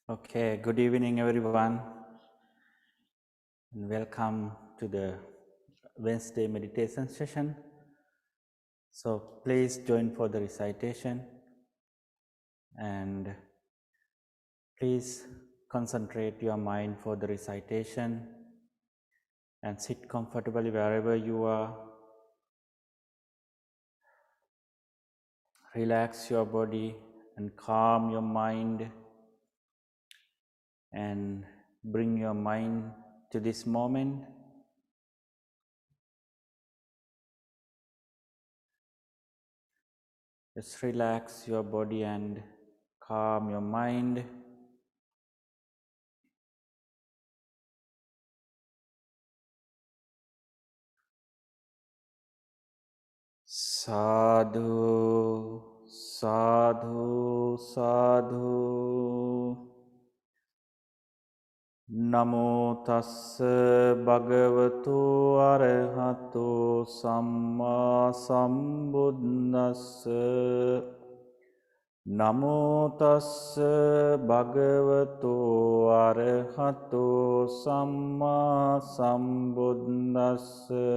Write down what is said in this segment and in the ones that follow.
Okay, good evening, everyone, and welcome to the Wednesday meditation session. So, please join for the recitation and please concentrate your mind for the recitation and sit comfortably wherever you are. Relax your body and calm your mind and bring your mind to this moment. Just relax your body and calm your mind. Sadhu, sadhu, sadhu. Namo tassa bhagavato arahato samma sambuddhassa. Namo tassa bhagavato arahato samma sambuddhassa.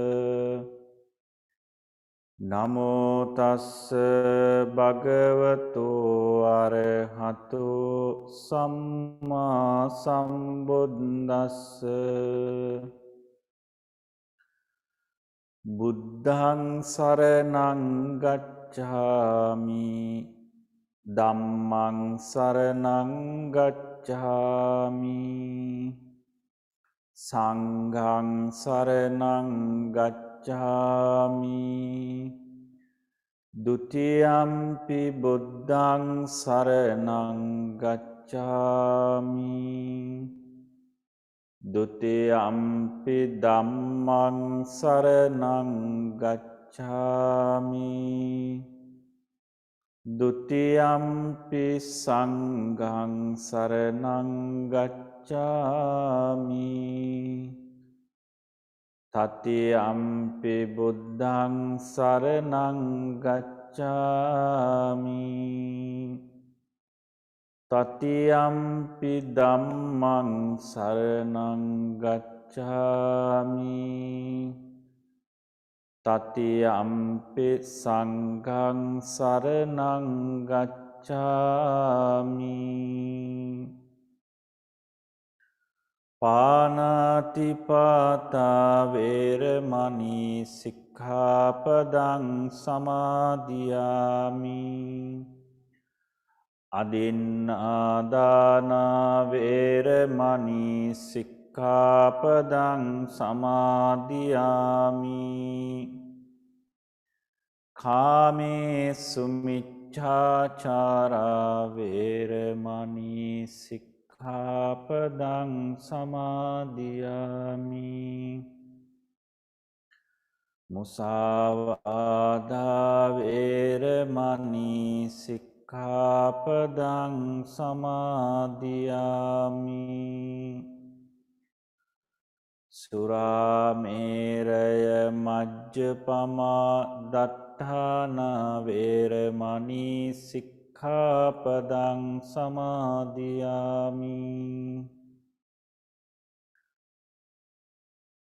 Namo tassa bhagavato arahato samma sambuddhassa. Buddhaṃ saraṇaṃ gacchāmi. Dhammaṃ saraṇaṃ gacchāmi. Sanghaṃ saraṇaṃ gacchāmi. Dutiyampi buddhaṃ saraṇaṃ gacchāmi. Dutiyampi dhammaṃ saraṇaṃ gacchāmi. Dutiyampi sanghaṃ saraṇaṃ gacchāmi. Tatiyampi buddhaṃ saraṇaṃ gacchāmi. Tatiyampi dhammaṃ saraṇaṃ gacchāmi. Tatiyampi sanghaṃ saraṇaṃ gacchāmi. Pānātipātā vēramaṇī sikkhapaдаṃ samadhiyāmi. Adinādānā vēramaṇī sikkhapadaṃ samadhiyāmi. Kāmesu miccāchārā vēramaṇī sikkhapadaṃ samadhiyāmi. Musāvādā vēramaṇī sikkhapadaṃ samadhiyāmi. Surāmeraya majjapamā daṭṭhāna vēramaṇī sikkhapadaṃ samadhiyāmi.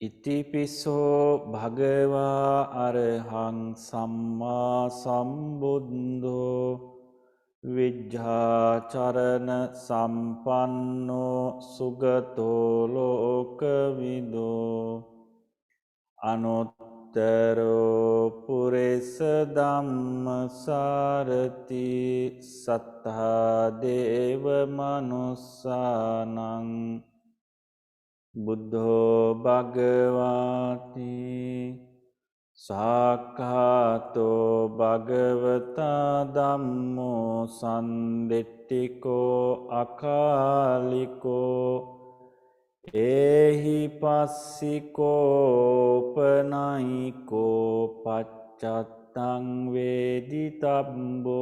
Itipiso bhagavā arahaṃ sammā sambuddho Vijjhācarana sampanno sugato lokavido Anuttaro purisa dhamma sārati sattha deva manussānaṃ Buddho bhagavāti Sākkhato bhagavata dhammo sandittiko akāliko ehi passiko panayiko paccattaṃ veditabbo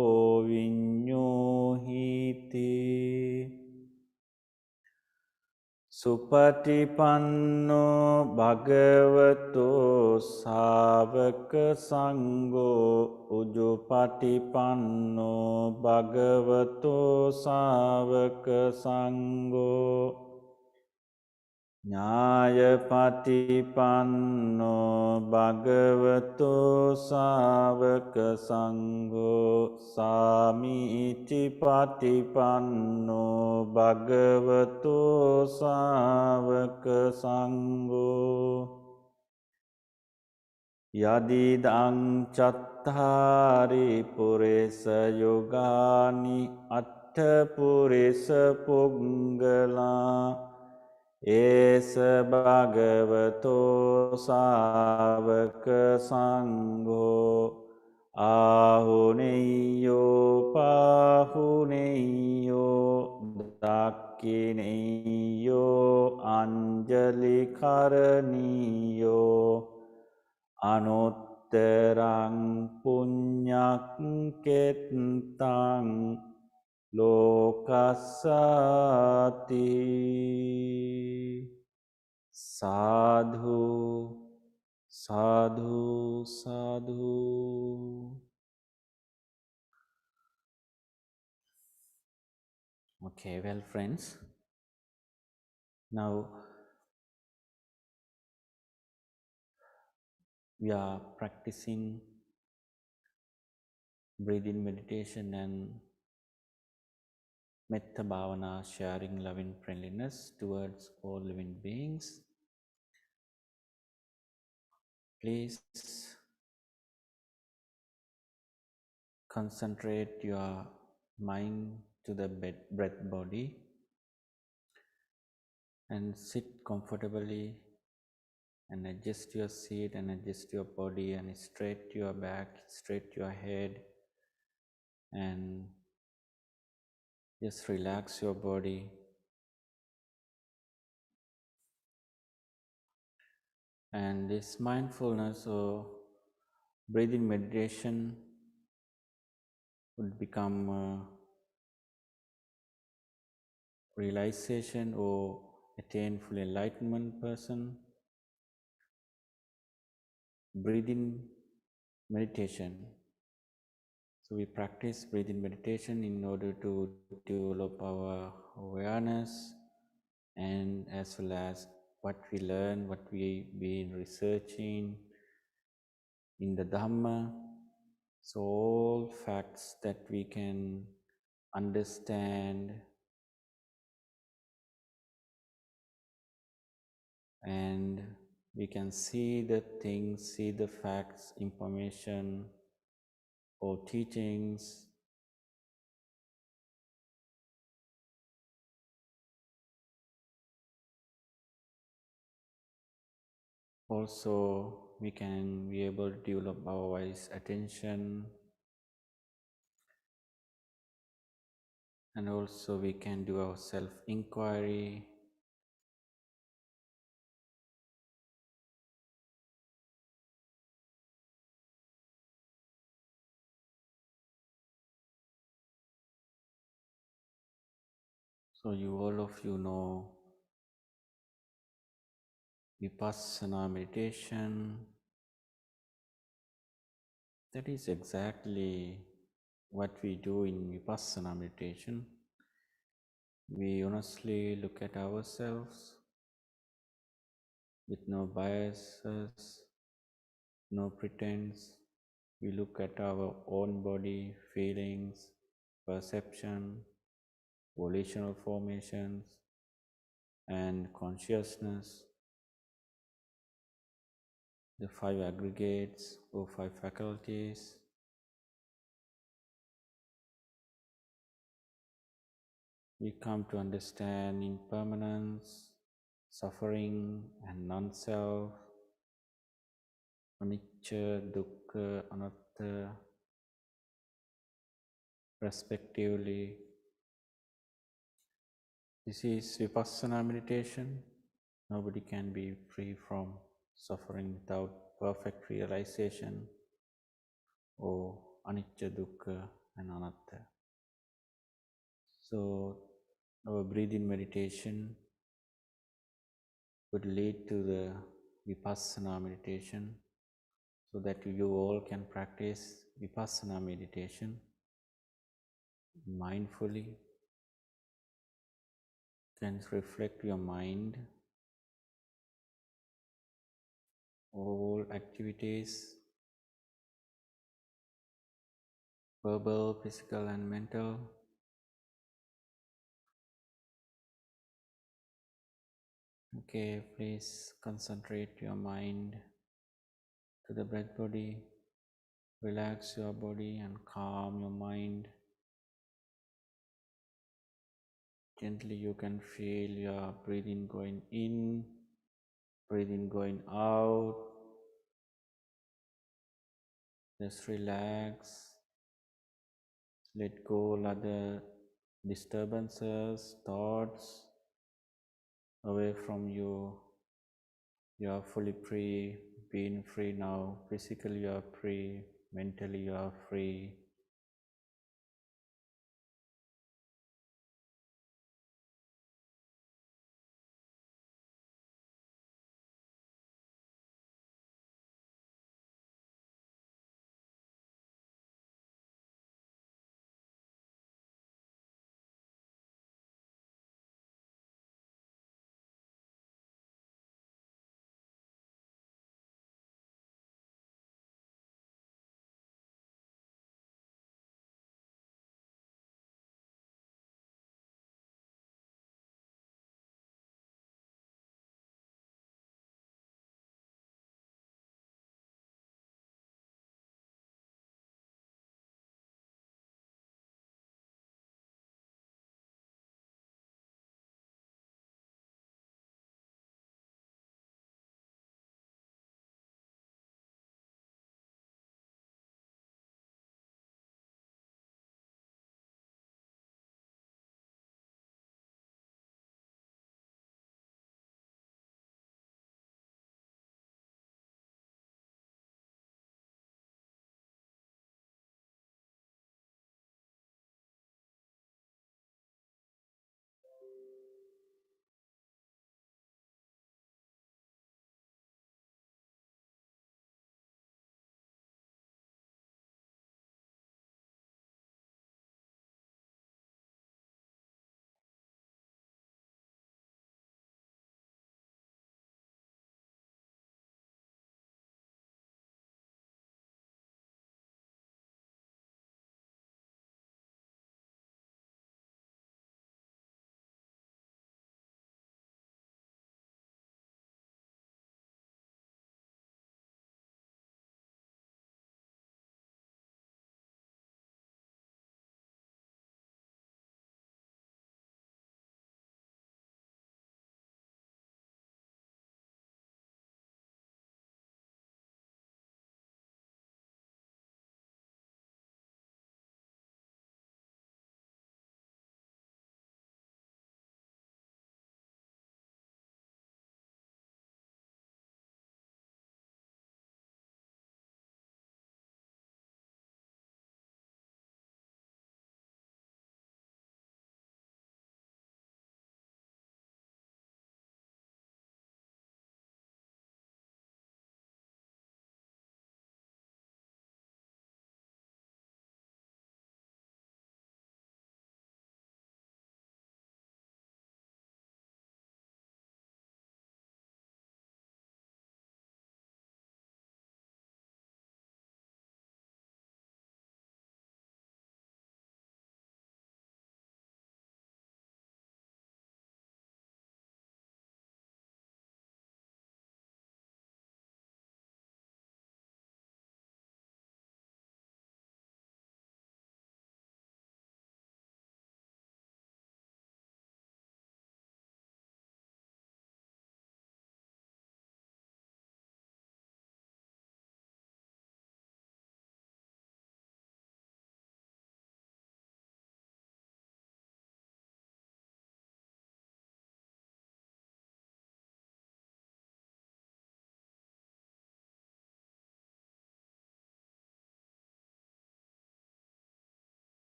viññohiti. Supatipanno bhagavato savaka sangho Ujupatipanno bhagavato savaka sangho Nyāyapatipanno bhagavato sāvaka sangho Sāmīti patipanno bhagavato sāvaka sangho Yadidang cattari puresa yogani atta puresa punggala Esa bhagavato savaka sangho Ahuneyo pahuneyo dakkineyo anjali karaniyo Anutterang punyak ketang lokasati sadhu sadhu sadhu. Okay, well friends, now we are practicing breathing meditation and metta bhavana, sharing loving friendliness towards all living beings. Please concentrate your mind to the breath body and sit comfortably and adjust your seat and adjust your body and straight your back, straight your head and just relax your body. And this mindfulness or breathing meditation would become realization or attain full enlightenment person. Breathing meditation. So we practice breathing meditation in order to develop our awareness and as well as what we learn, what we've been researching in the Dhamma. So all facts that we can understand and we can see the things, see the facts, information or teachings. Also, we can be able to develop our wise attention, and also we can do our self-inquiry. So all of you know Vipassana meditation. That is exactly what we do in Vipassana meditation. We honestly look at ourselves with no biases, no pretense. We look at our own body, feelings, perception, volitional formations, and consciousness, the five aggregates or five faculties. We come to understand impermanence, suffering, and non-self, anicca, dukkha, anatta, respectively. This is Vipassana meditation. Nobody can be free from suffering without perfect realization or anicca, dukkha, and anatta. So, our breathing meditation would lead to the Vipassana meditation, so that you all can practice Vipassana meditation mindfully. Can reflect your mind, all activities, verbal, physical, and mental. Okay, please concentrate your mind to the breath body. Relax your body and calm your mind. Gently you can feel your breathing going in, breathing going out. Just relax. Let go all other disturbances, thoughts away from you. You are fully free, being free now. Physically you are free, mentally you are free.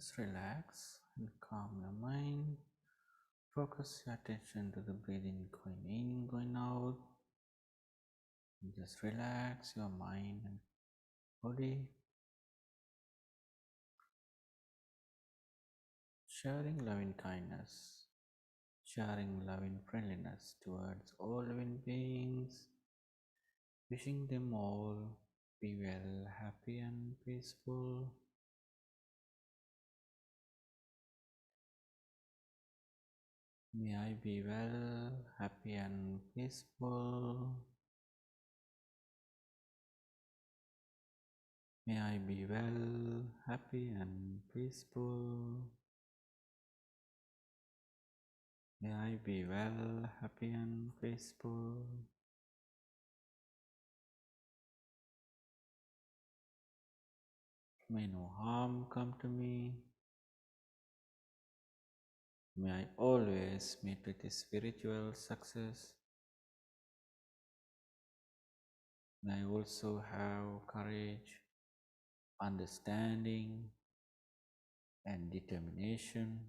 Just relax and calm your mind. Focus your attention to the breathing going in, going out. And just relax your mind and body. Sharing loving kindness, sharing loving friendliness towards all living beings, wishing them all be well, happy and peaceful. May I be well, happy and peaceful. May I be well, happy and peaceful. May I be well, happy and peaceful. May no harm come to me. May I always meet with spiritual success. May I also have courage, understanding, and determination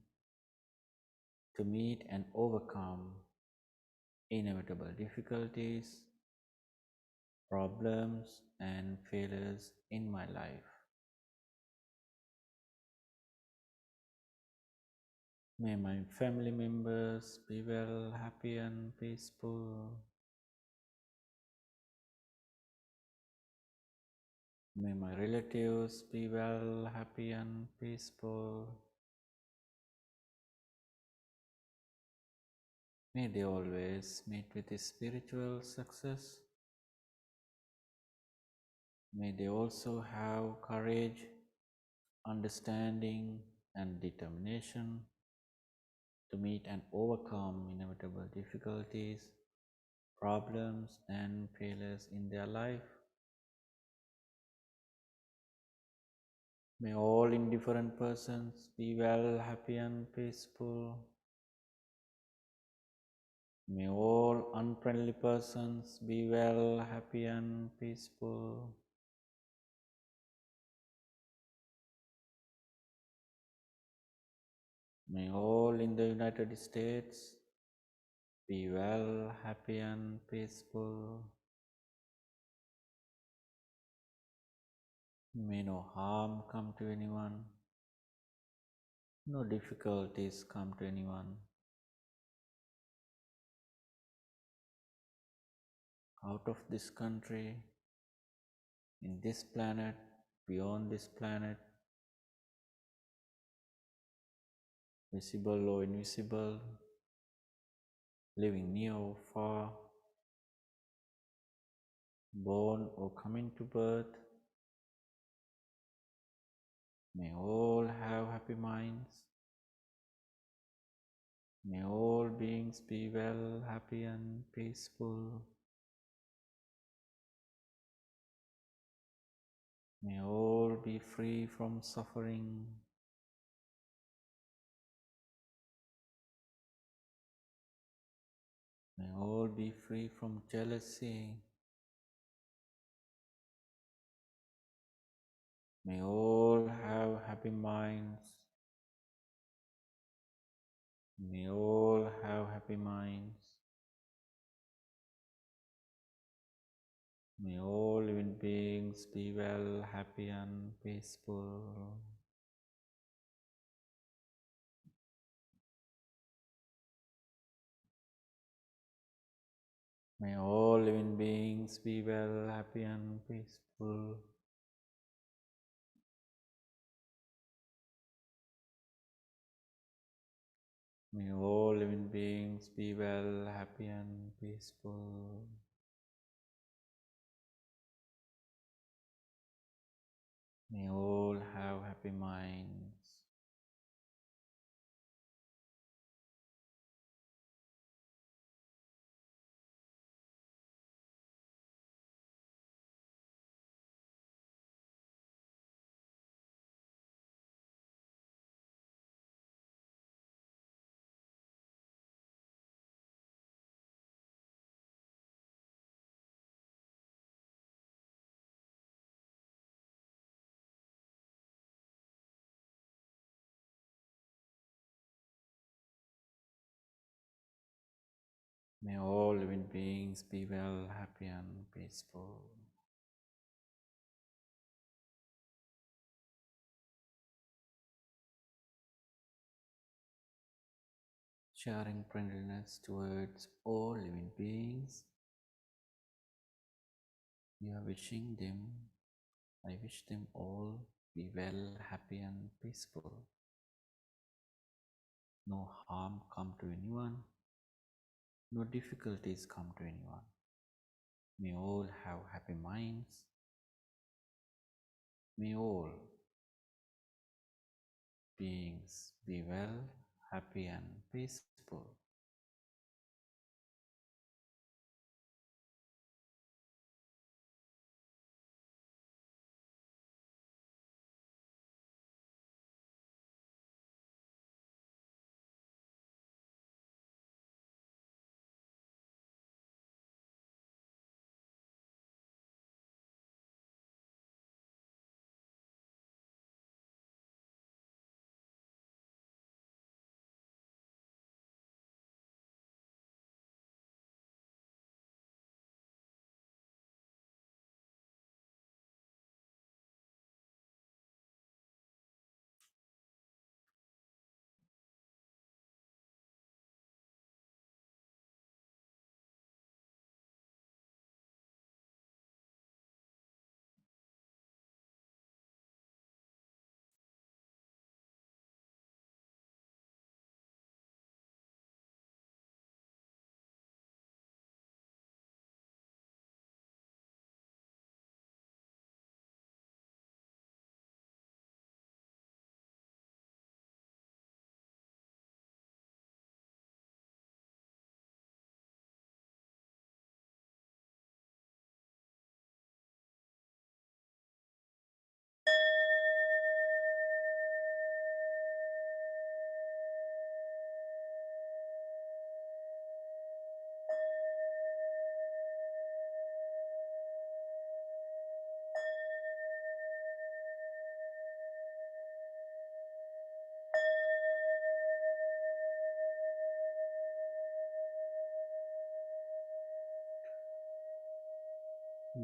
to meet and overcome inevitable difficulties, problems, and failures in my life. May my family members be well, happy, and peaceful. May my relatives be well, happy, and peaceful. May they always meet with spiritual success. May they also have courage, understanding, and determination to meet and overcome inevitable difficulties, problems, and failures in their life. May all indifferent persons be well, happy, and peaceful. May all unfriendly persons be well, happy, and peaceful. May all in the United States be well, happy, and peaceful. May no harm come to anyone. No difficulties come to anyone. Out of this country, in this planet, beyond this planet, visible or invisible, living near or far, born or coming to birth, may all have happy minds. May all beings be well, happy, and peaceful. May all be free from suffering. May all be free from jealousy. May all have happy minds. May all have happy minds. May all living beings be well, happy, and peaceful. May all living beings be well, happy, and peaceful. May all living beings be well, happy, and peaceful. May all have happy minds. May all living beings be well, happy and peaceful. Sharing friendliness towards all living beings. We are wishing them, I wish them all be well, happy and peaceful. No harm come to anyone, no difficulties come to anyone. May all have happy minds. May all beings be well, happy and peaceful.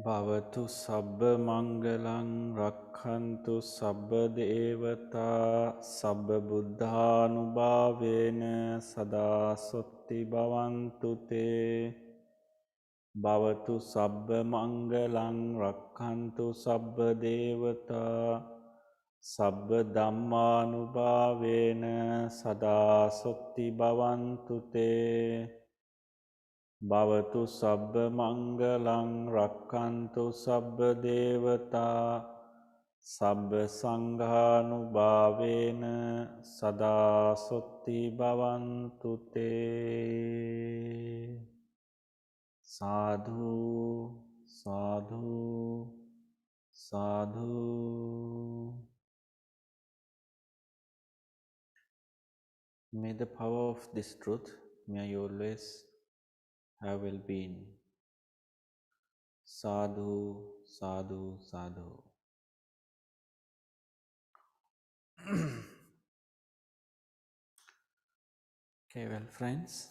Bhavatu sabba mangalang rakhantu sabba devata sabba buddhanubhavena sada sotti bhavantu te. Bhavatu sabba mangalang rakhantu sabba devata sabba dhammanubhavena sada sotti bhavantu te. Bhavatu sabba mangalang rakkantu sabba devata sabba sanghanubhavena sada sotti bhavantu te. Sadhu, sadhu, sadhu. May the power of this truth, may I always have well-being. Sadhu, sadhu, sadhu. Okay, well, friends,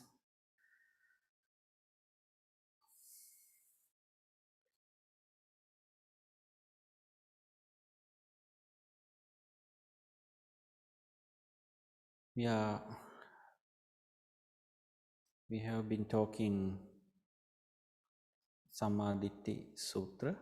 yeah, we have been talking Samaditi Sutra.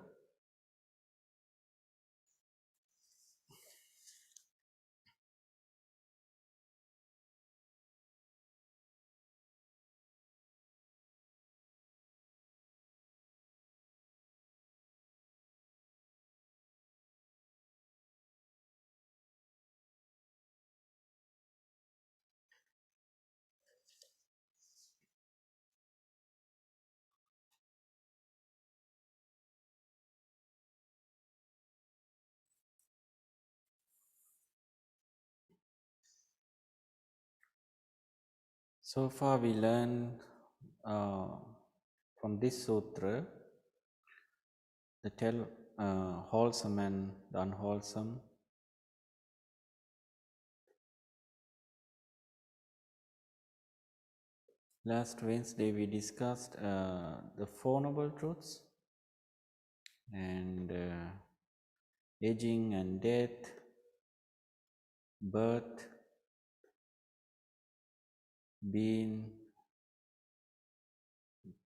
So far we learned from this sutra the wholesome and the unwholesome, Last Wednesday we discussed the Four Noble Truths and aging and death, birth, being,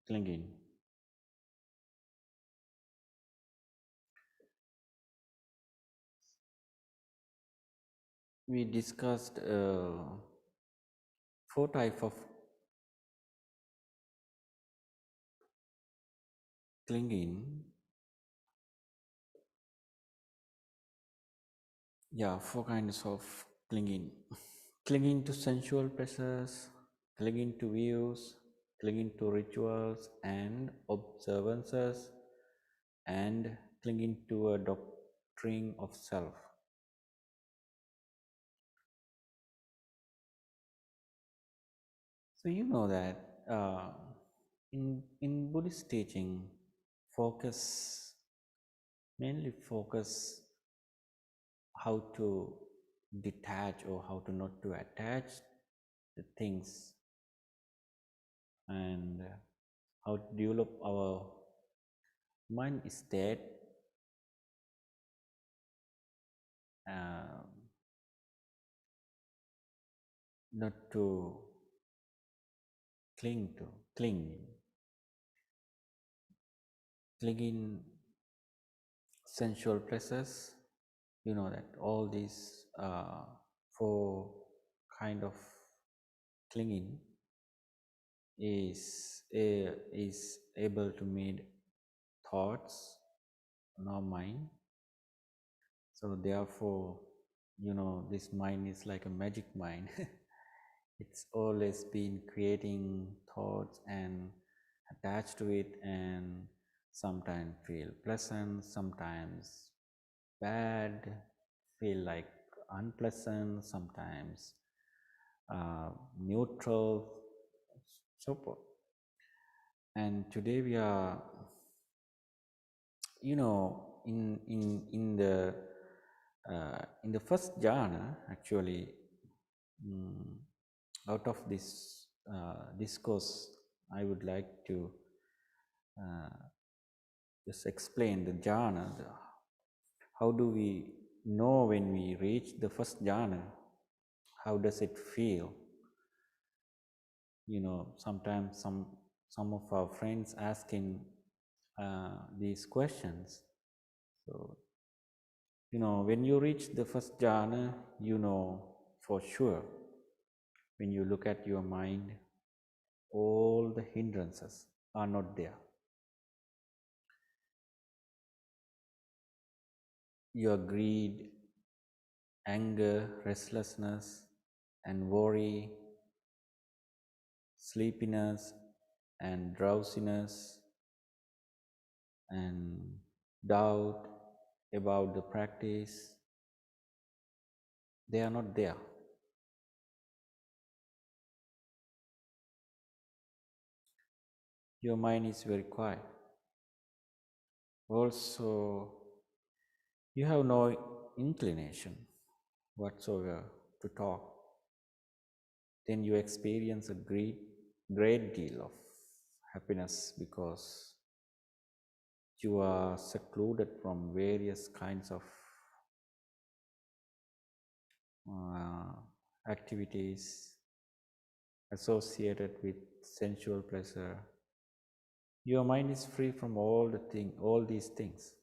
clinging. We discussed four types of clinging. Yeah, four kinds of clinging. Clinging to sensual pleasures, clinging to views, clinging to rituals and observances, and clinging to a doctrine of self. So you know that in Buddhist teaching, focus mainly focus how to detach or how to not to attach the things, and how to develop our mind state, uh, not to cling clinging sensual pleasures. You know that all these four kind of clinging is able to meet thoughts in our mind. So therefore, this mind is like a magic mind. It's always been creating thoughts and attached to it, and sometimes feel pleasant, sometimes bad, feel like unpleasant, sometimes neutral, so forth. And today we are, in the first jhana, actually, mm, out of this discourse, I would like to uh, just explain the jhana. How do we know when we reach the first jhana? How does it feel? Sometimes some of our friends asking these questions. So, when you reach the first jhana, for sure, when you look at your mind, all the hindrances are not there. Your greed, anger, restlessness, and worry, sleepiness, and drowsiness, and doubt about the practice, they are not there. Your mind is very quiet. Also, you have no inclination whatsoever to talk. Then you experience a great deal of happiness, because you are secluded from various kinds of uh, activities associated with sensual pleasure. Your mind is free from all these things.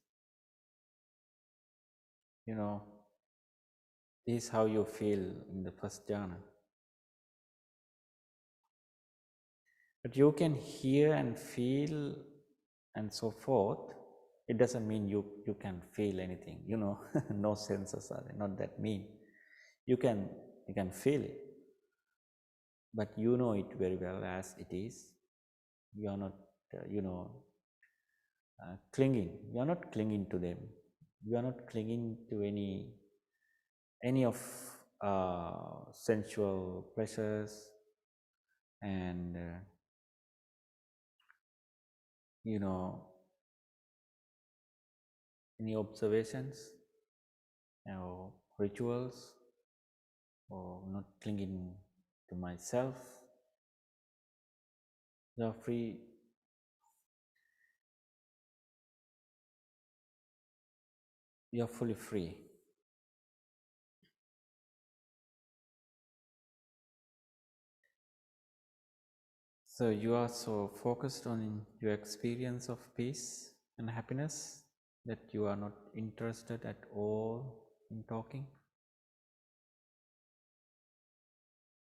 This is how you feel in the first jhana. But you can hear and feel and so forth. It doesn't mean you can feel anything, no senses are not that mean. You can feel it, but you know it very well as it is. You are not, clinging. You are not clinging to them. You are not clinging to any of sensual pleasures, and you know any observations or rituals, or not clinging to myself. you're free, you're fully free. So you are so focused on your experience of peace and happiness that you are not interested at all in talking.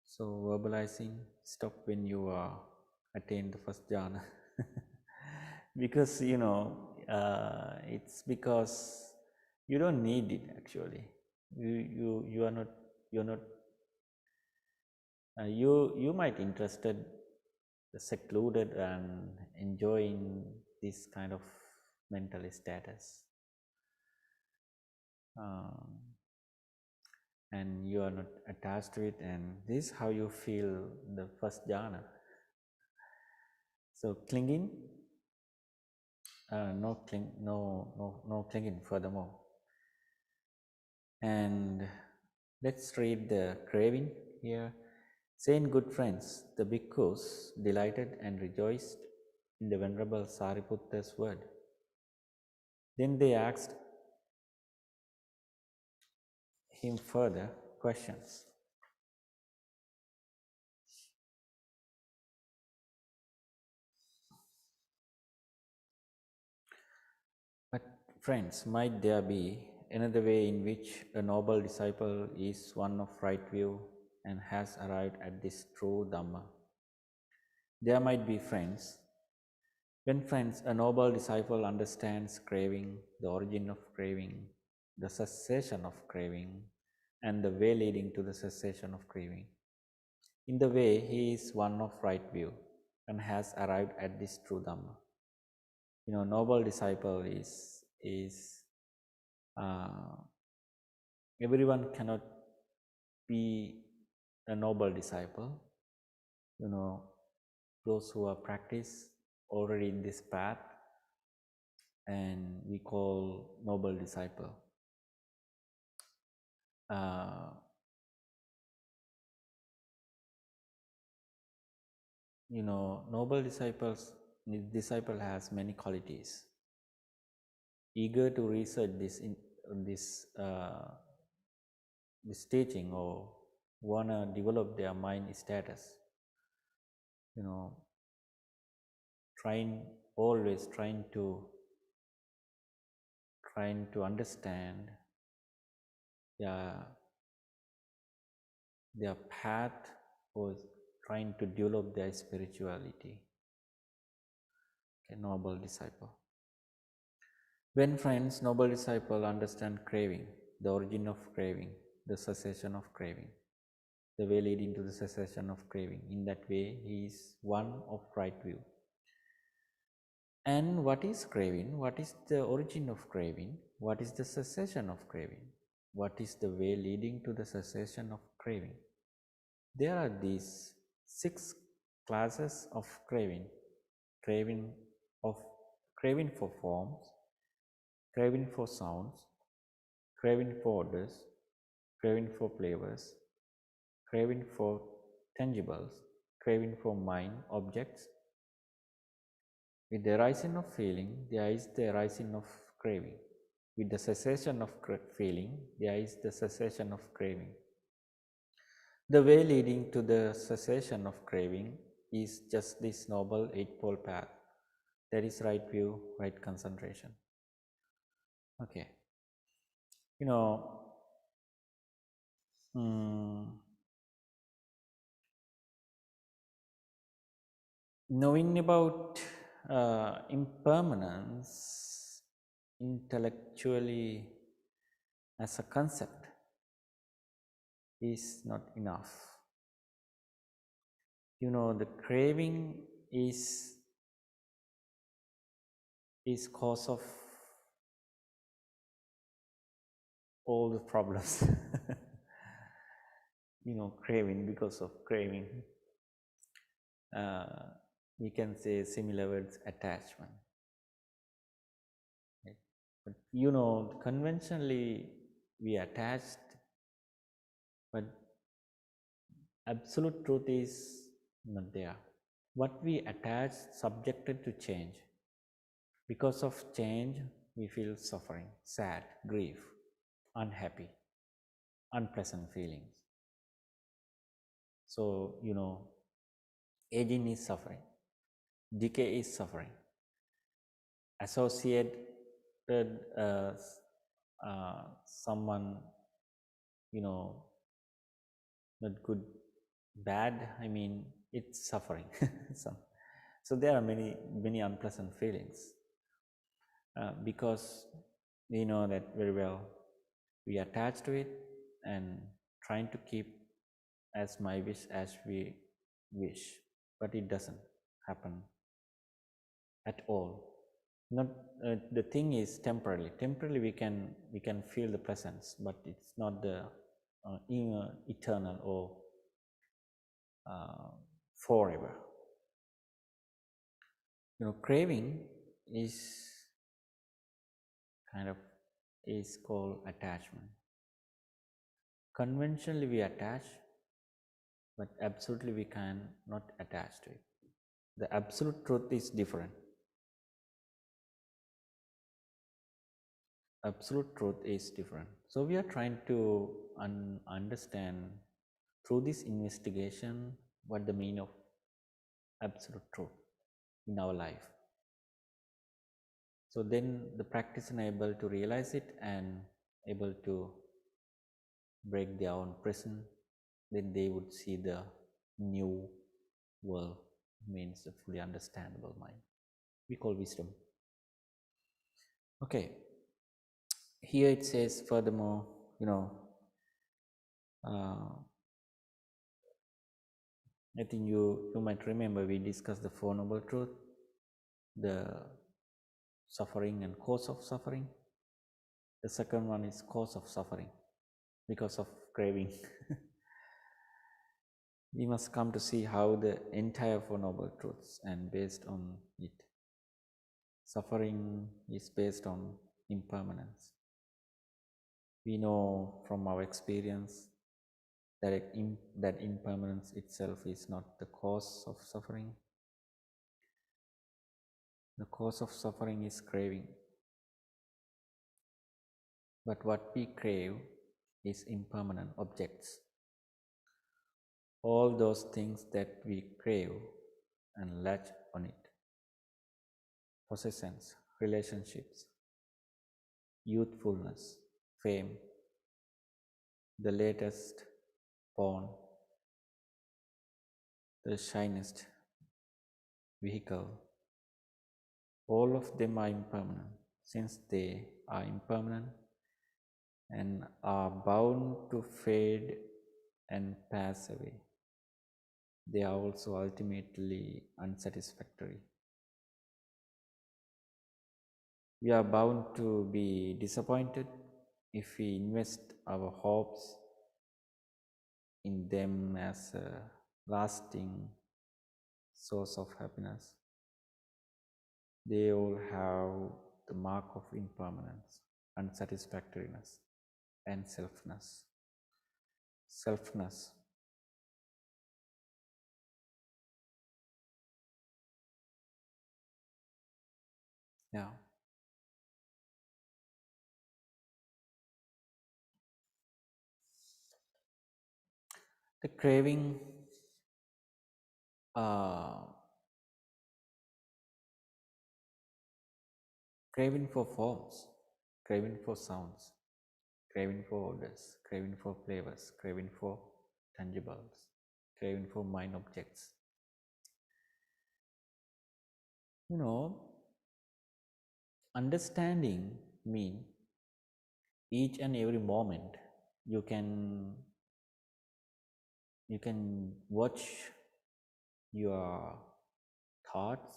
So verbalizing stop when you are attain the first jhana. Because it's because you don't need it actually. You are not, you're not, you might interested secluded and enjoying this kind of mental status, um, and you are not attached to it, and this is how you feel the first jhana. So clinging, no clinging furthermore. And let's read the craving here. Saying, good friends, the bhikkhus delighted and rejoiced in the Venerable Sariputta's word. Then they asked him further questions. But friends, might there be another way in which a noble disciple is one of right view and has arrived at this true Dhamma? There might be, friends. When, friends, a noble disciple understands craving, the origin of craving, the cessation of craving, and the way leading to the cessation of craving, in the way he is one of right view and has arrived at this true Dhamma. Noble disciple is everyone cannot be a noble disciple. Those who are practiced already in this path, and we call noble disciple. Noble disciple has many qualities. Eager to research this teaching, or wanna develop their mind status. Always trying to understand their path, or trying to develop their spirituality. A noble disciple. When, friends, noble disciple understand craving, the origin of craving, the cessation of craving, the way leading to the cessation of craving, in that way he is one of right view. And what is craving? What is the origin of craving? What is the cessation of craving? What is the way leading to the cessation of craving? There are these 6 classes of craving. Craving for forms, craving for sounds, craving for odors, craving for flavors, craving for tangibles, craving for mind objects. With the rising of feeling, there is the rising of craving. With the cessation of feeling, there is the cessation of craving. The way leading to the cessation of craving is just this noble eightfold path. That is right view, right concentration. Okay. Knowing about impermanence intellectually as a concept is not enough. The craving is cause of all the problems. Craving, because of craving, we can say similar words, attachment. Right? But conventionally we attached, but absolute truth is not there. What we attach subjected to change. Because of change, we feel suffering, sad, grief, unhappy, unpleasant feelings. So, aging is suffering, decay is suffering, associated someone, you know, not good, bad, I mean, it's suffering. so, so there are many, many unpleasant feelings because we know that very well. We attach to it and trying to keep as my wish as we wish, but it doesn't happen at all. Not the thing is temporarily. Temporarily we can feel the presence, but it's not the eternal or forever. Craving is kind of is called attachment. Conventionally we attach, but absolutely we can not attach to it. The absolute truth is different. Absolute truth is different. So we are trying to understand through this investigation what the meaning of absolute truth in our life. So then the practitioner able to realize it and able to break their own prison, then they would see the new world, means a fully understandable mind. We call wisdom. Okay. Here it says furthermore, uh, I think you might remember we discussed the Four Noble Truth, the suffering and cause of suffering. The second one is cause of suffering because of craving. We must come to see how the entire Four Noble Truths and based on it. Suffering is based on impermanence. We know from our experience that that impermanence itself is not the cause of suffering. The cause of suffering is craving. But what we crave is impermanent objects. All those things that we crave and latch on it. Possessions, relationships, youthfulness, fame, the latest porn, the shiniest vehicle, all of them are impermanent. Since they are impermanent and are bound to fade and pass away, they are also ultimately unsatisfactory. We are bound to be disappointed if we invest our hopes in them as a lasting source of happiness. They all have the mark of impermanence, unsatisfactoriness, and selfness. Selfness. Yeah. The uh, craving for forms, craving for sounds, craving for odors, craving for flavors, craving for tangibles, craving for mind objects. Understanding mean each and every moment you can watch your thoughts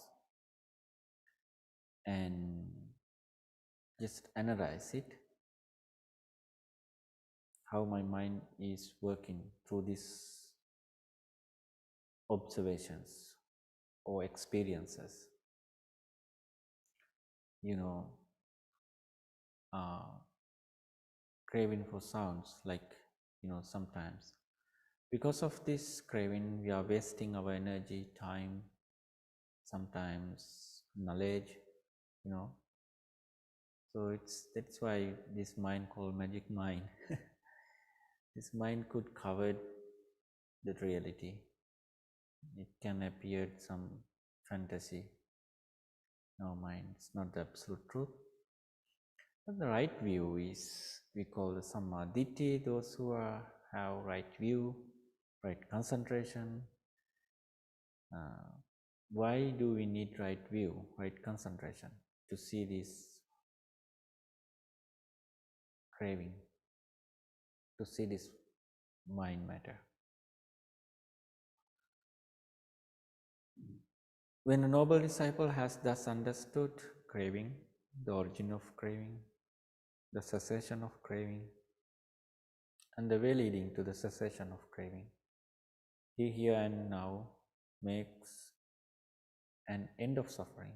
and just analyze it, how my mind is working through these observations or experiences. you know uh, Craving for sounds, like sometimes because of this craving we are wasting our energy, time, sometimes knowledge, you know. So that's why this mind called magic mind. This mind could cover the reality. It can appear some fantasy in our mind. It's not the absolute truth. But the right view is, we call the samadhi, those who have right view, right concentration. Uh, why do we need right view, right concentration? To see this craving, to see this mind matter. When a noble disciple has thus understood craving, the origin of craving, the cessation of craving, and the way leading to the cessation of craving, he here and now makes an end of suffering.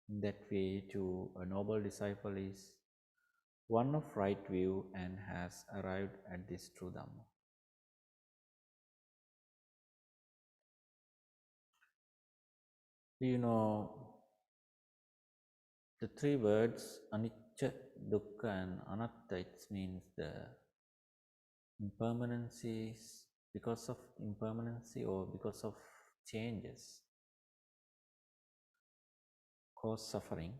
In that way, to a noble disciple is one of right view and has arrived at this true Dhamma. You know, the three words anicca, dukkha, and anatta, it means the impermanencies, because of impermanency or because of changes cause suffering.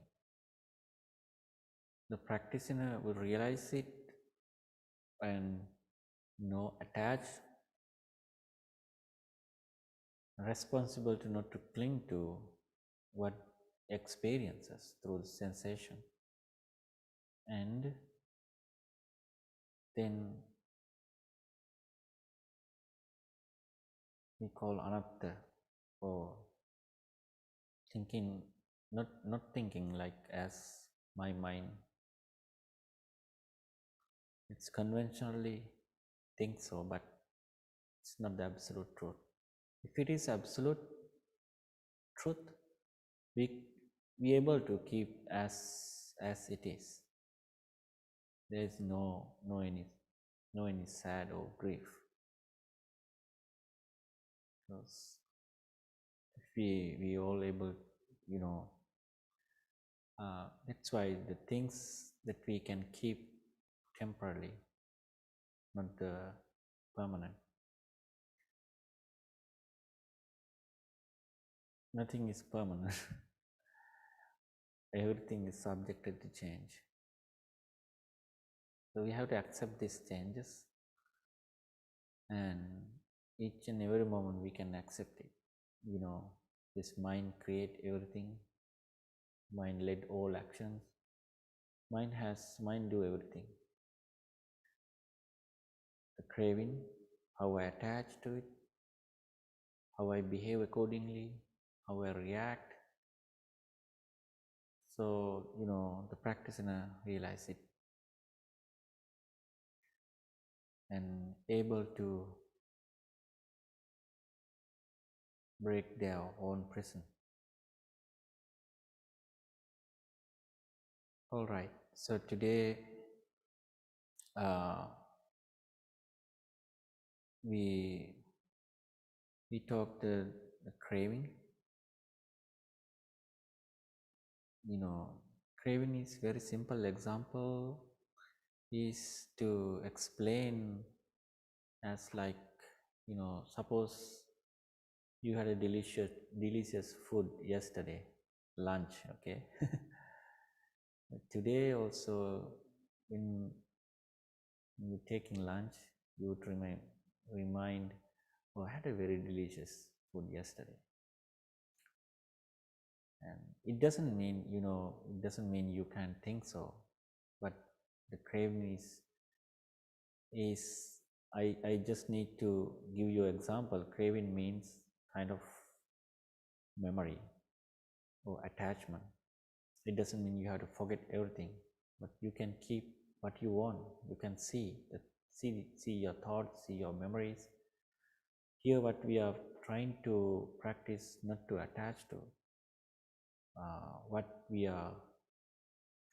The practitioner will realize it and attach, responsible to not to cling to what experiences through the sensation, and then we call anatta, or thinking, not thinking like as my mind, it's conventionally think so, but it's not the absolute truth. If it is absolute truth, we able to keep as it is. There is no any sad or grief, because if we all able, you know, that's why the things that we can keep temporarily, not the permanent. Nothing is permanent. Everything is subjected to change. So we have to accept these changes, and each and every moment we can accept it. You know, this mind create everything. Mind led all actions. Mind do everything. The craving, how I attach to it, how I behave accordingly, how I react. So, you know, the practitioner realize it and able to break their own prison. All right. So today uh, we talked the craving. You know, craving is very simple. Example is to explain as like, you know, suppose you had a delicious food yesterday, lunch, okay. Today also, when you're taking lunch, you would remind, oh, I had a very delicious food yesterday. And it doesn't mean, you know, it doesn't mean you can't think so, but the craving is I just need to give you an example. Craving means kind of memory or attachment. It doesn't mean you have to forget everything, but you can keep what you want. You can see your thoughts, see your memories. Here, what we are trying to practice, not to attach to what we are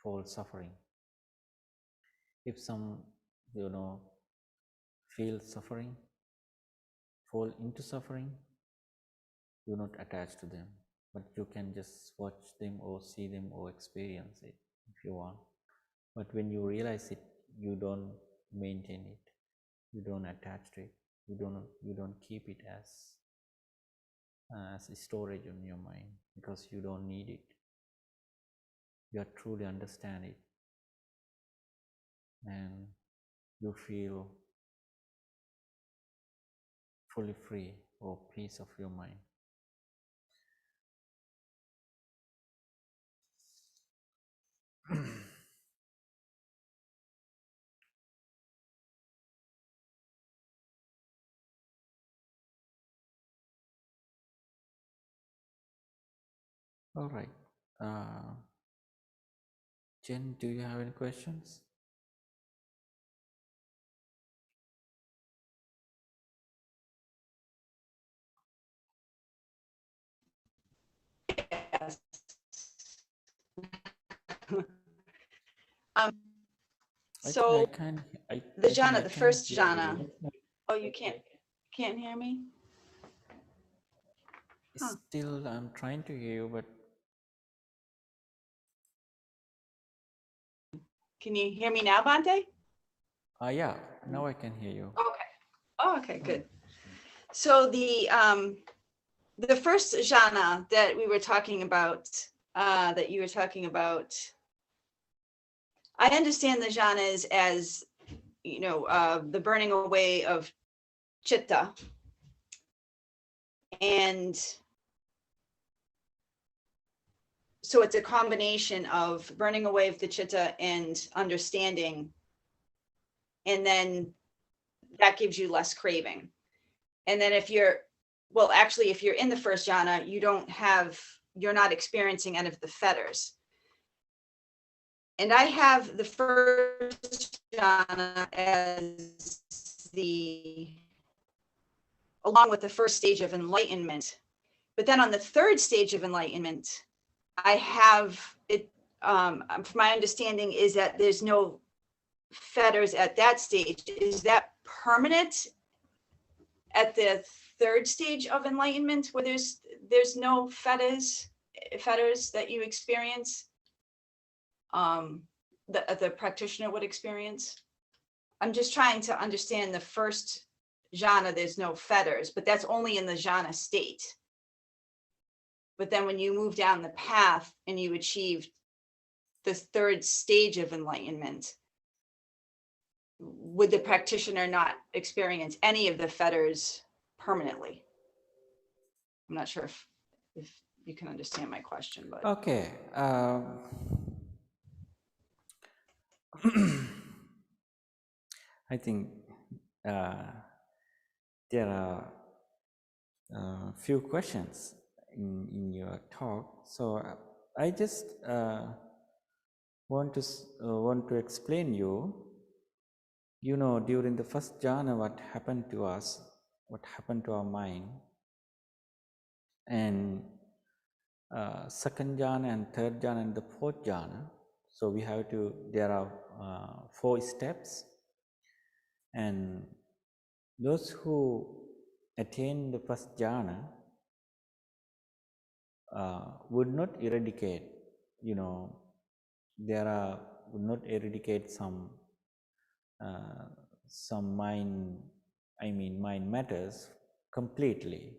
for suffering. If some, you know, feel suffering, fall into suffering, do not attach to them. but you can just watch them or see them or experience it if you want. But when you realize it, you don't maintain it, you don't attach to it, you don't keep it as a storage in your mind, because you don't need it. You truly understand it, and you feel fully free or peace of your mind. All right. Jen, do you have any questions? Yes. um, so the jhana, the first jhana. Oh, you can't hear me? Huh. Still, I'm trying to hear you, but Can you hear me now, Bhante? yeah, now I can hear you. Okay. Oh, okay, good. So the first jhana that we were talking about, that you were talking about, I understand the jhanas as, you know, the burning away of chitta, and so it's a combination of burning away of the chitta and understanding, and then that gives you less craving. And then if you're, well, actually, if you're in the first jhana, you're not experiencing any of the fetters. And I have the first jhana as along with the first stage of enlightenment. But then on the third stage of enlightenment, I have it, from my understanding is that there's no fetters at that stage. Is that permanent at the third stage of enlightenment, where there's no fetters that you experience, the practitioner would experience? I'm just trying to understand the first jhana, there's no fetters, but that's only in the jhana state. But then when you move down the path and you achieve the third stage of enlightenment, would the practitioner not experience any of the fetters permanently? I'm not sure if you can understand my question, but Okay. I think there are a few questions in your talk, so I just want to explain you. You know, during the first jhana, what happened to us, what happened to our mind, and second jhana and third jhana and the fourth jhana. So we have to. There are 4 steps, and those who attain the first jhana would not eradicate. You know, would not eradicate some mind. I mean, mind matters completely.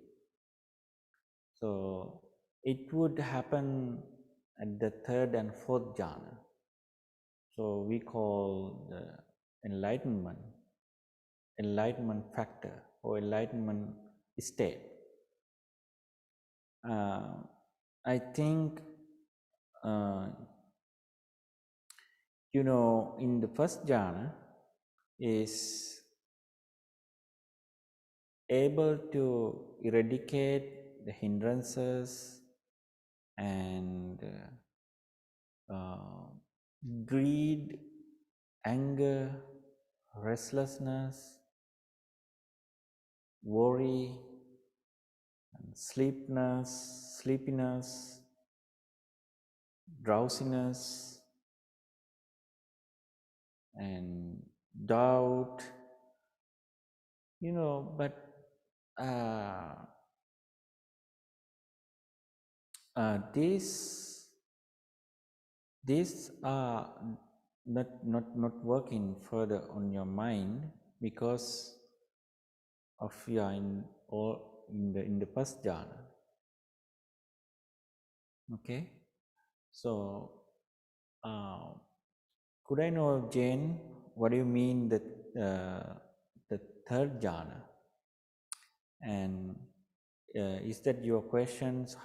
So it would happen at the third and fourth jhana. So we call the enlightenment factor or enlightenment state. I think, you know, in the first jhana is able to eradicate the hindrances and greed, anger, restlessness, worry, and sleepiness, drowsiness, and doubt, you know, but these are not working further on your mind because of you are in or in the first jhana. Okay, so could I know, Jane, what do you mean that the third jhana? And is that your questions?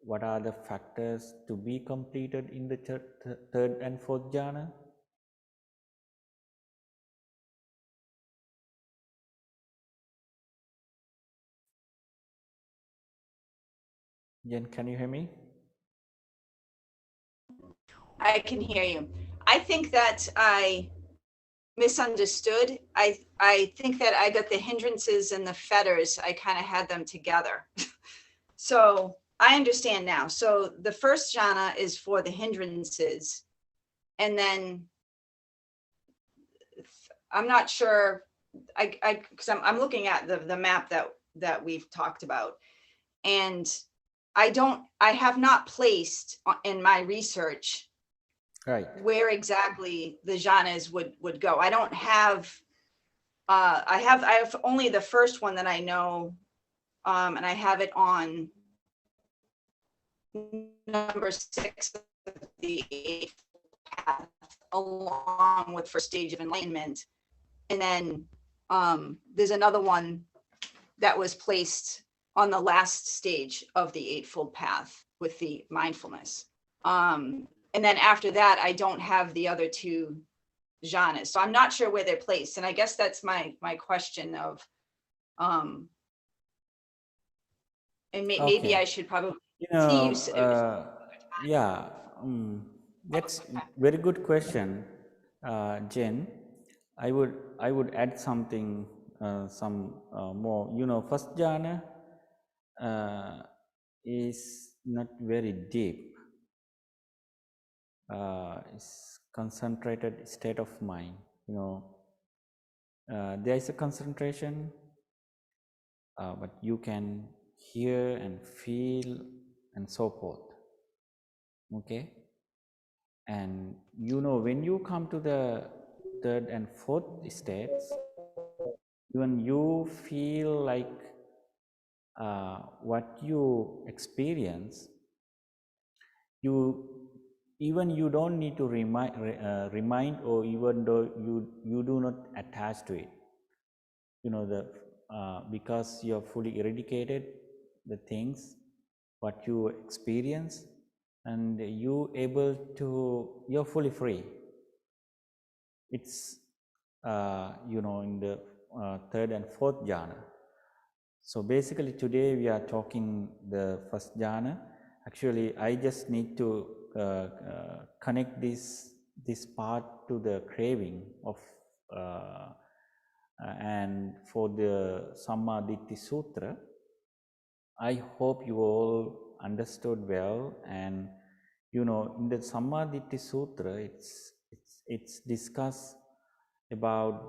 What are the factors to be completed in the third and fourth jhana? Jen, can you hear me? I can hear you. I think that I misunderstood. I think that I got the hindrances and the fetters. I kind of had them together. So I understand now. So the first jhana is for the hindrances, and then I'm not sure. Because I'm looking at the map that we've talked about, and I have not placed in my research Right. where exactly the jhanas would go. I don't have I have only the first one that I know, and I have it on number 6 of the eighth path, along with first stage of enlightenment. And then there's another one that was placed on the last stage of the Eightfold Path with the mindfulness. And then after that, I don't have the other two jhanas. So I'm not sure where they're placed. And I guess that's my question of, and maybe I should probably see you. Yeah, that's very good question, Jen. I would add something, some more. First jhana is not very deep. It's concentrated state of mind. There is a concentration, but you can hear and feel and so forth. Okay, and when you come to the third and fourth states, even you feel like what you experience, you don't need to remind, or even though you do not attach to it, because you're fully eradicated the things what you experience, and you're fully free. It's in the third and fourth jhana. So basically today we are talking the first jhana. Actually, I just need to connect this part to the craving of and for the Sammaditthi Sutra. I hope you all understood well, and in the Sammaditthi Sutra, it's discussed about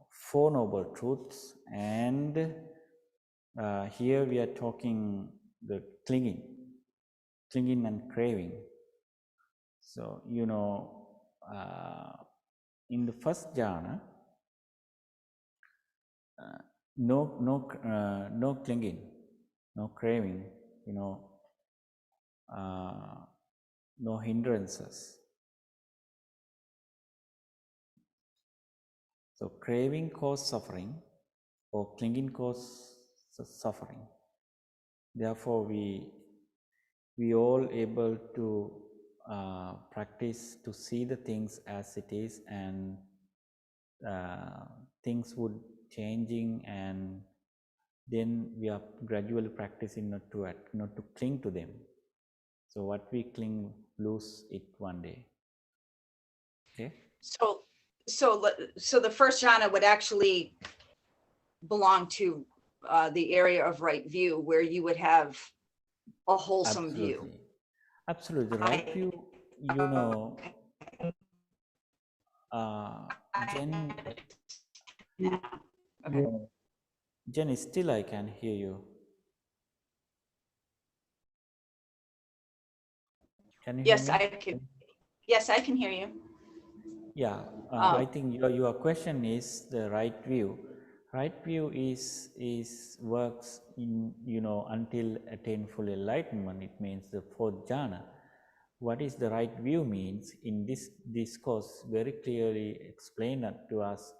Four Noble Truths, and here we are talking the clinging and craving. So in the first jhana, no clinging, no craving, no hindrances. So craving causes suffering, or clinging causes suffering. Therefore, we all able to practice to see the things as it is, and things would changing, and then we are gradually practicing not to cling to them. So what we cling, lose it one day. Okay. So the first jhana would actually belong to the area of right view, where you would have a wholesome view. Absolutely, right view. Jen. Okay. Jen, still I can hear you. Can you hear Yes, me? I can. Yes, I can hear you. Yeah, I Um, think your question is the right view. Right view is works in, until attain full enlightenment. It means the fourth jhana. What is the right view means in this discourse very clearly explained to us.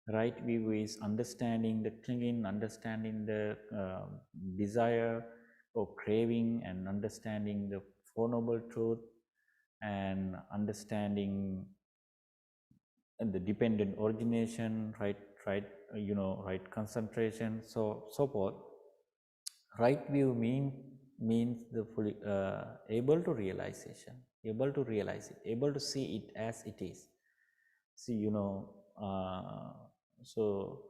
Right view is understanding the clinging, understanding the desire or craving, and understanding the Four Noble Truth, and understanding and the dependent origination, right, right concentration, so forth. Right view means the fully able to realization, able to realize it, able to see it as it is. See, so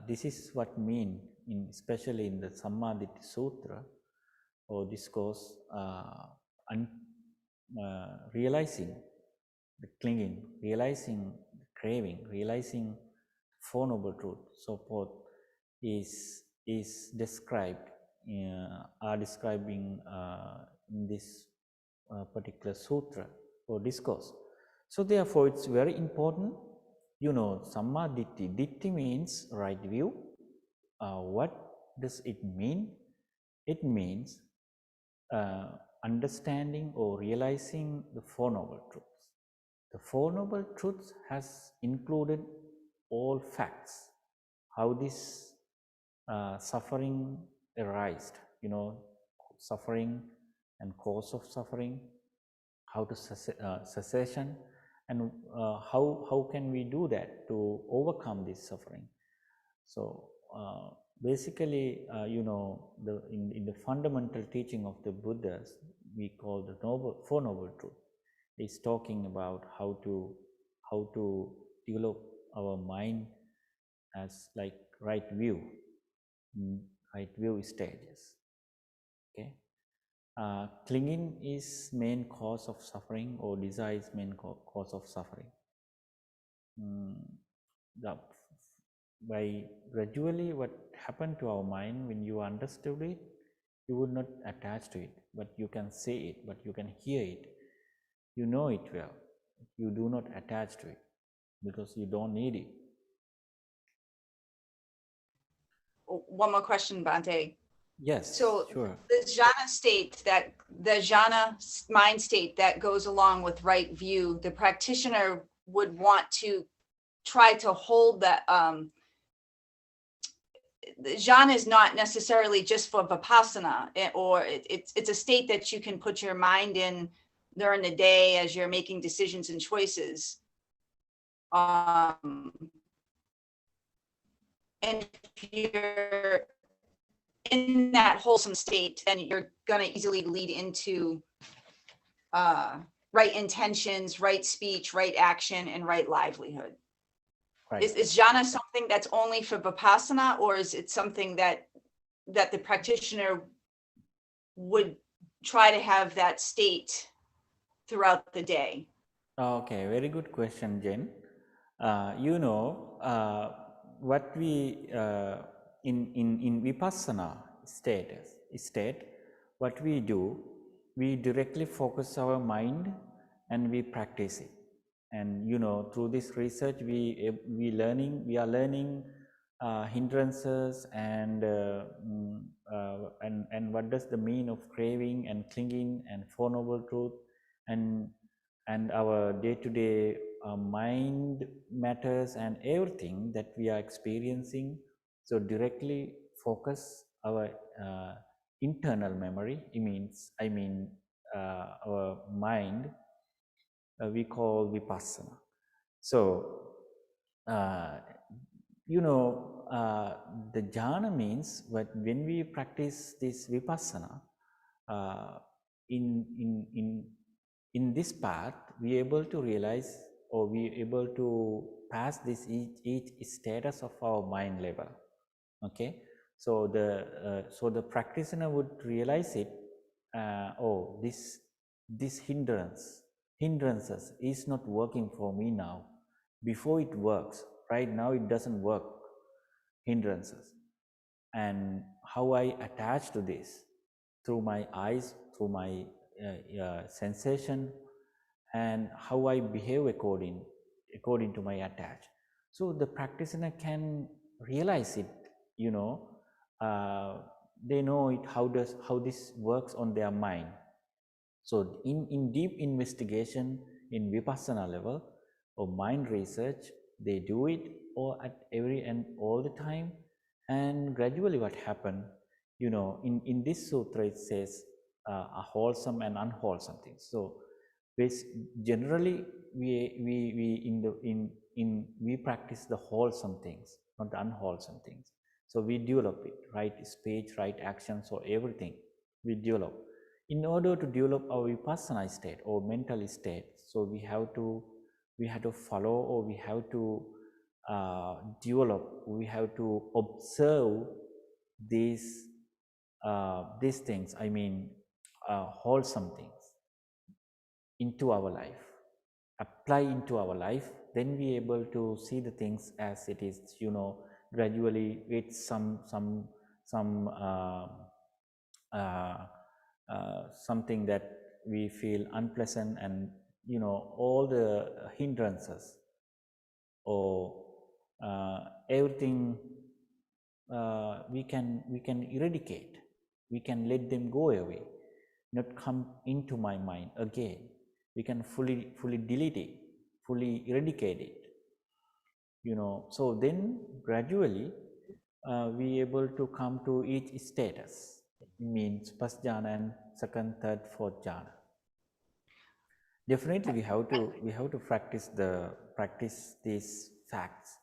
this is what mean in, especially in the Sammaditthi Sutra or discourse, realizing the clinging, realizing the craving, realizing Four Noble Truth, so forth, is described, are describing in this particular sutra or discourse. So therefore, it's very important, Samma Ditti. Ditti means right view. What does it mean? It means understanding or realizing the Four Noble Truths. The Four Noble Truths has included all facts, how this suffering arised, suffering and cause of suffering, how to cessation, and how can we do that to overcome this suffering. So basically, in the fundamental teaching of the Buddhas, we call the Four Noble Truth, is talking about how to develop our mind as like right view, right view stages. Okay, clinging is main cause of suffering, or desire is main cause of suffering. The, by gradually what happened to our mind when you understood it, you would not attach to it, but you can see it, but you can hear it, you know it well, you do not attach to it because you don't need it. one more question, Bante. Yes, So sure. the jhana state, that the jhana mind state that goes along with right view, the practitioner would want to try to hold that. The jhana is not necessarily just for vipassana, or it's a state that you can put your mind in during the day as you're making decisions and choices. And if you're in that wholesome state, then you're going to easily lead into right intentions, right speech, right action, and right livelihood. Right. Is jhana something that's only for vipassana, or is it something that the practitioner would try to have that state throughout the day? Okay, very good question, Jen. What we in vipassana state, what we do, we directly focus our mind and we practice it. And through this research, we are learning hindrances and what does the mean of craving and clinging and Four Noble Truth, and our day-to-day mind matters and everything that we are experiencing. So directly focus our internal memory. I mean our mind. We call vipassana. So the jhana means when we practice this vipassana, uh, in this path, we are able to realize, or we are able to pass this each status of our mind level. Okay, so the practitioner would realize it. Oh, this hindrances is not working for me now. Before it works, right now it doesn't work. Hindrances, and how I attach to this through my eyes, through my sensation, and how I behave according to my attach. So the practitioner can realize it, you know, uh, they know it how this works on their mind. So in deep investigation in Vipassana level or mind research, they do it all at every and all the time. And gradually what happened, you know, in this sutra it says a wholesome and unwholesome things. So generally we practice the wholesome things, not the unwholesome things. So we develop it, right speech, right actions, or everything we develop in order to develop our vipassana state or mental state. So we have to follow, or we have to develop, we have to observe these things, I mean wholesome things into our life, apply into our life. Then we able to see the things as it is, you know, gradually with some uh, something that we feel unpleasant, and you know all the hindrances or everything we can eradicate, we can let them go away, not come into my mind again. We can fully delete it, fully eradicate it, you know. So then gradually we able to come to each status, means first jhana and second, third, fourth jhana. Definitely we have to practice these facts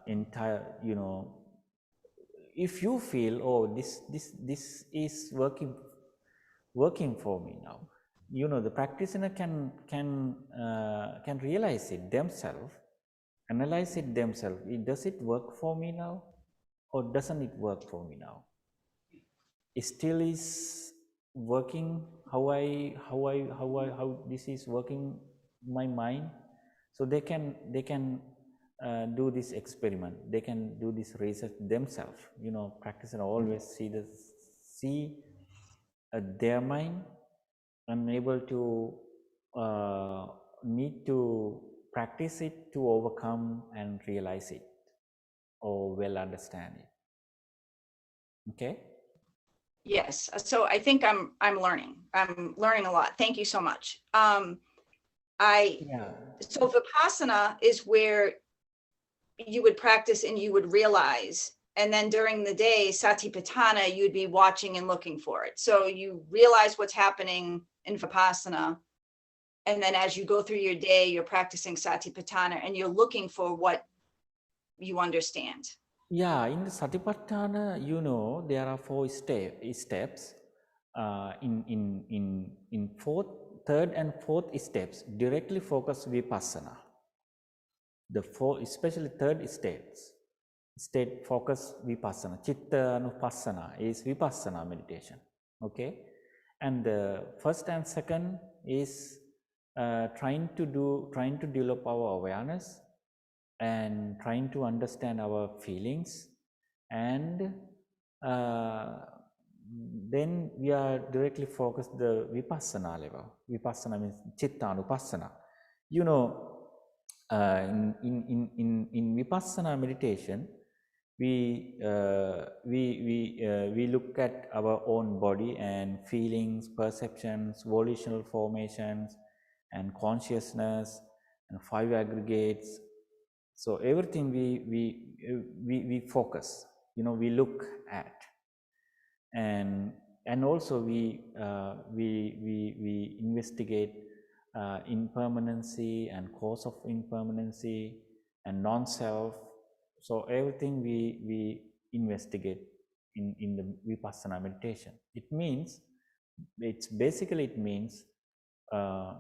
entire, you know. If you feel, oh, this is working for me now, you know, the practitioner can realize it themselves, analyze it themselves. Does it work for me now, or doesn't it work for me now? It still is working how this is working my mind. So they can do this experiment, they can do this research themselves, you know. Practitioner always see their mind, and able to need to practice it to overcome and realize it or well understand it. Okay. Yes. So I think I'm learning. I'm learning a lot. Thank you so much. Yeah. So Vipassana is where you would practice and you would realize, and then during the day, Satipatthana, you'd be watching and looking for it. So you realize what's happening in Vipassana, and then as you go through your day, you're practicing Satipatthana and you're looking for what you understand. Yeah, in the Satipatthana, you know, there are four steps. In fourth, third, and fourth steps directly focus vipassana. The four, especially third state focus vipassana. Chitta anupassana is vipassana meditation. Okay, and the first and second is trying to develop our awareness and trying to understand our feelings, and uh, then we are directly focused the vipassana level. Vipassana means chitta anupassana. You know, in vipassana meditation, we look at our own body and feelings, perceptions, volitional formations, and consciousness, and five aggregates. So everything we focus, you know, we look at, and also we investigate impermanency and cause of impermanency and non-self. So everything we investigate in the vipassana meditation. It means it means uh,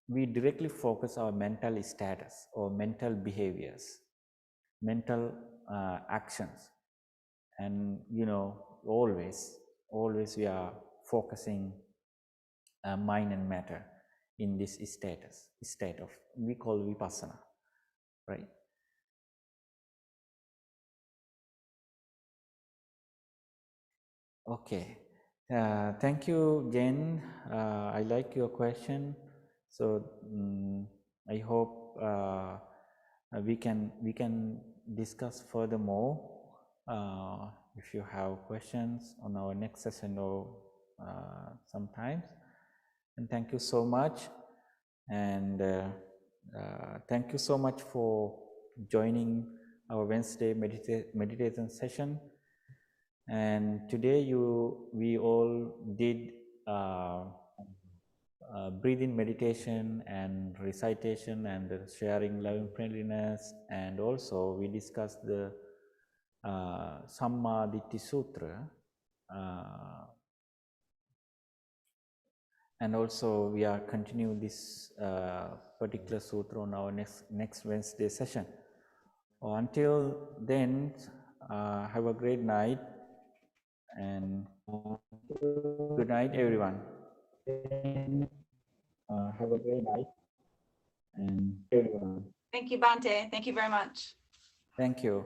we directly focus our mental status or mental behaviors, mental actions, and you know, always we are focusing mind and matter in this state of, we call vipassana, right? Okay, Thank you, Jen. I like your question. So I hope we can discuss furthermore if you have questions on our next session or sometimes. And thank you so much. And thank you so much for joining our Wednesday meditation session. And today we all did breathing meditation and recitation and sharing loving friendliness, and also we discussed the Samma Ditthi Sutra, and also we are continuing this particular sutra on our next Wednesday session. Until then, have a great night, and good night, everyone. Have a great night, and everyone. Thank you, Bante. Thank you very much. Thank you.